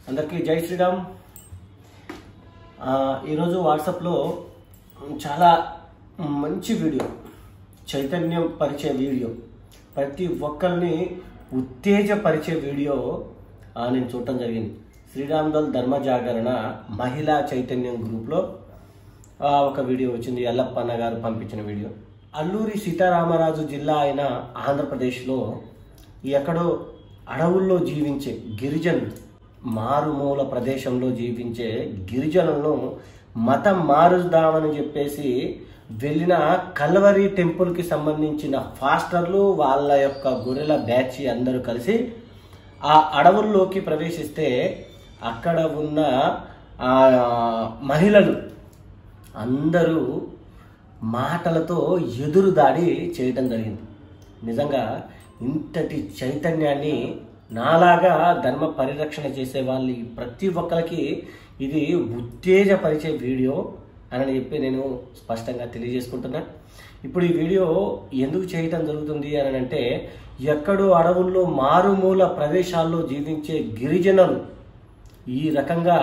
అందరికీ జై శ్రీరామ్. ఈరోజు వాట్సాప్లో చాలా మంచి వీడియో, చైతన్యం పరిచే వీడియో, ప్రతి ఒక్కరిని ఉత్తేజపరిచే వీడియో నేను చూడటం జరిగింది. శ్రీరామ్ దళ్ ధర్మ జాగరణ మహిళా చైతన్యం గ్రూప్లో ఒక వీడియో వచ్చింది. ఎల్లప్పన్న గారు పంపించిన వీడియో. అల్లూరి సీతారామరాజు జిల్లా అయిన ఆంధ్రప్రదేశ్లో ఎక్కడో అడవుల్లో జీవించే గిరిజనులు, మారుమూల ప్రదేశంలో జీవించే గిరిజనులను మతం మారుద్దామని చెప్పేసి వెళ్ళిన కల్వరి టెంపుల్కి సంబంధించిన ఫాస్టర్లు, వాళ్ళ యొక్క గొర్రెల బ్యాచ్ అందరూ కలిసి ఆ అడవుల్లోకి ప్రవేశిస్తే అక్కడ ఉన్న మహిళలు అందరూ మాటలతో ఎదురు దాడి చేయటం జరిగింది. నిజంగా ఇంతటి చైతన్యాన్ని నాలాగా ధర్మ పరిరక్షణ చేసే వాళ్ళు ప్రతి ఒక్కరికి ఇది ఉత్తేజపరిచే వీడియో అని చెప్పి నేను స్పష్టంగా తెలియజేసుకుంటున్నా. ఇప్పుడు ఈ వీడియో ఎందుకు చేయటం జరుగుతుంది అని అంటే, ఎక్కడో అడవుల్లో మారుమూల ప్రదేశాల్లో జీవించే గిరిజనులు ఈ రకంగా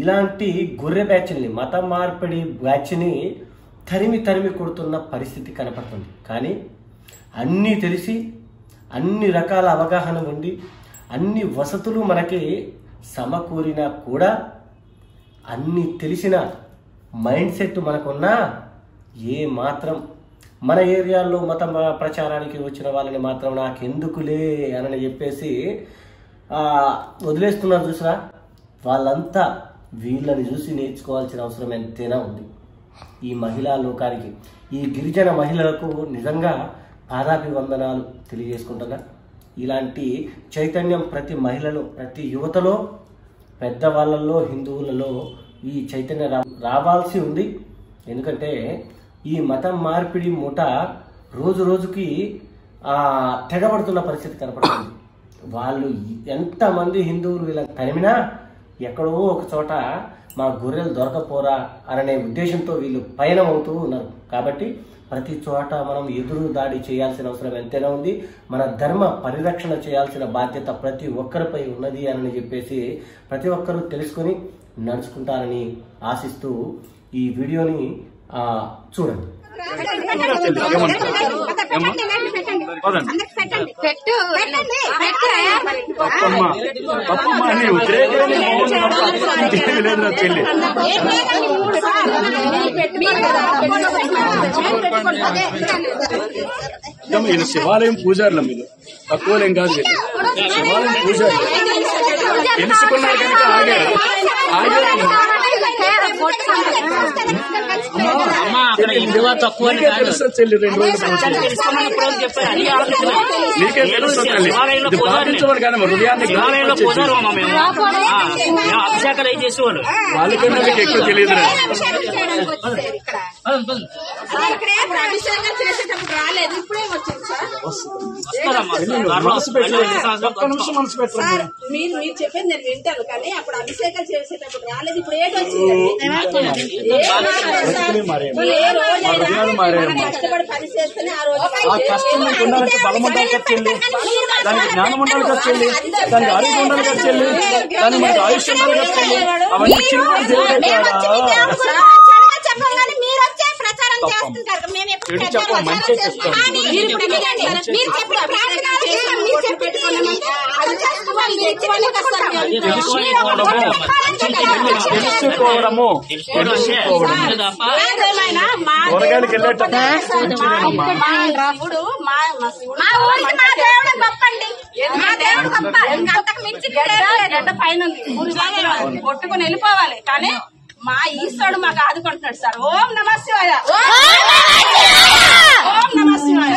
ఇలాంటి గొర్రె బ్యాచ్ని, మత మార్పిడి బ్యాచ్ని తరిమి కొడుతున్న పరిస్థితి కనపడుతుంది. కానీ అన్నీ తెలిసి, అన్ని రకాల అవగాహన ఉండి, అన్ని వసతులు మనకి సమకూరినా కూడా, అన్ని తెలిసిన మైండ్ సెట్ మనకున్నా ఏ మాత్రం మన ఏరియాలో మత ప్రచారానికి వచ్చిన వాళ్ళని మాత్రం నాకెందుకులే అని చెప్పేసి వదిలేస్తున్నారు. చూసినా వాళ్ళంతా వీళ్ళని చూసి నేర్చుకోవాల్సిన అవసరం ఎంతైనా ఉంది. ఈ మహిళా లోకానికి, ఈ గిరిజన మహిళలకు నిజంగా పాదాభివందనాలు తెలియజేసుకుంటున్నా. ఇలాంటి చైతన్యం ప్రతి మహిళలో, ప్రతి యువతలో, పెద్దవాళ్ళల్లో, హిందువులలో ఈ చైతన్యం రావాల్సి ఉంది. ఎందుకంటే ఈ మతం మార్పిడి మూట రోజు రోజుకి తెగబడుతున్న పరిస్థితి కనపడుతుంది. వాళ్ళు ఎంతమంది హిందువులు వీళ్ళని తరిమినా ఎక్కడో ఒక చోట మా గొర్రెలు దొరకపోరా అనే ఉద్దేశంతో వీళ్ళు పయనం అవుతూ ఉన్నారు. కాబట్టి ప్రతి చోట మనం ఎదురు దాడి చేయాల్సిన అవసరం ఎంతైనా ఉంది. మన ధర్మ పరిరక్షణ చేయాల్సిన బాధ్యత ప్రతి ఒక్కరిపై ఉన్నది అని చెప్పేసి ప్రతి ఒక్కరూ తెలుసుకొని నడుచుకుంటారని ఆశిస్తూ ఈ వీడియోని చూడండి. శివాలయం పూజారుల మీద తక్కువలేం కాదు. శివాలయం పూజారులు తెలుసుకున్నారు కనుక ఆగారు. చెల్లి 2 నీకే తెలుసు తల్లి, ఇది పాటించవాలి కానీ హృదయాన్ని అభిషేకాలు అయి చేసేవాళ్ళు వాళ్ళకన్నా మీకు ఎక్కువ తెలియదు. మనసు పెట్టండి, ఒక్క నిమిషం మనసు పెట్టండి. మీరు చెప్పింది నేను వింటాను, కానీ అప్పుడు అభిషేకాలు చేసేటప్పుడు రాలేదు. ఇప్పుడు ఏదో కష్టపడి పని చేస్తేనే ఆ రోజు ఆ కష్టం మీకు ఉండాలంటే బలం ఉండాలి కదా చెల్లి, దానికి జ్ఞానం ఉండాలి కదా చెల్లి, దానికి ఆరోగ్యం ఉండాలి కదా చెల్లి, దానికి మనకి ఆయుష్ ఉండాలి కదా చెల్లి. అవన్నీ చిన్న దేవుడే చెప్ప మంచి చెప్తాం. తెలుసుకోవడము కూరగాయలకి వెళ్ళేటప్పుడు పైన కొట్టుకుని వెళ్ళిపోవాలి, కానీ మా ఈశ్వరుడు మాకు ఆదుకుంటున్నాడు సార్. ఓం నమ శివాయ, ఓం నమ శివాయ,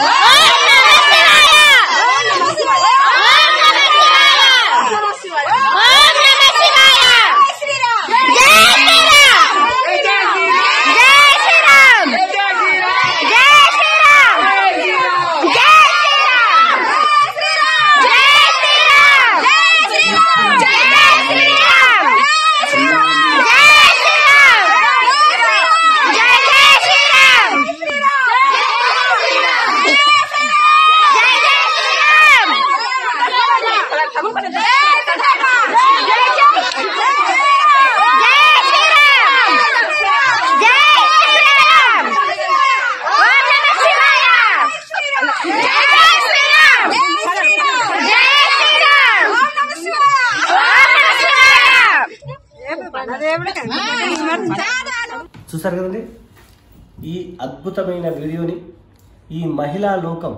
చూసారు కదండి ఈ అద్భుతమైన వీడియోని. ఈ మహిళా లోకం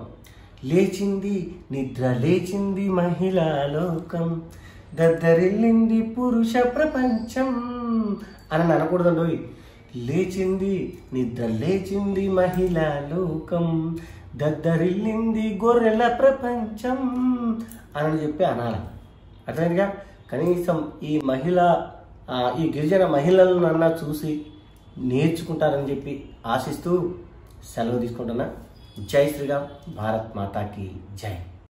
లేచింది, నిద్ర లేచింది మహిళా లోకం, దద్దరిల్లింది పురుష ప్రపంచం అని అనకూడదండి. లేచింది, నిద్ర లేచింది మహిళా లోకం, దద్దరిల్లింది గొర్రెల ప్రపంచం అని చెప్పి అనాలి. అర్థమైందిగా? కనీసం ఈ గిరిజన మహిళలను అన్నా చూసి నేర్చుకుంటారని చెప్పి ఆశిస్తూ సెలవు తీసుకుంటున్నా. జై శ్రీరామ్, భారత్ మాతాకి జై.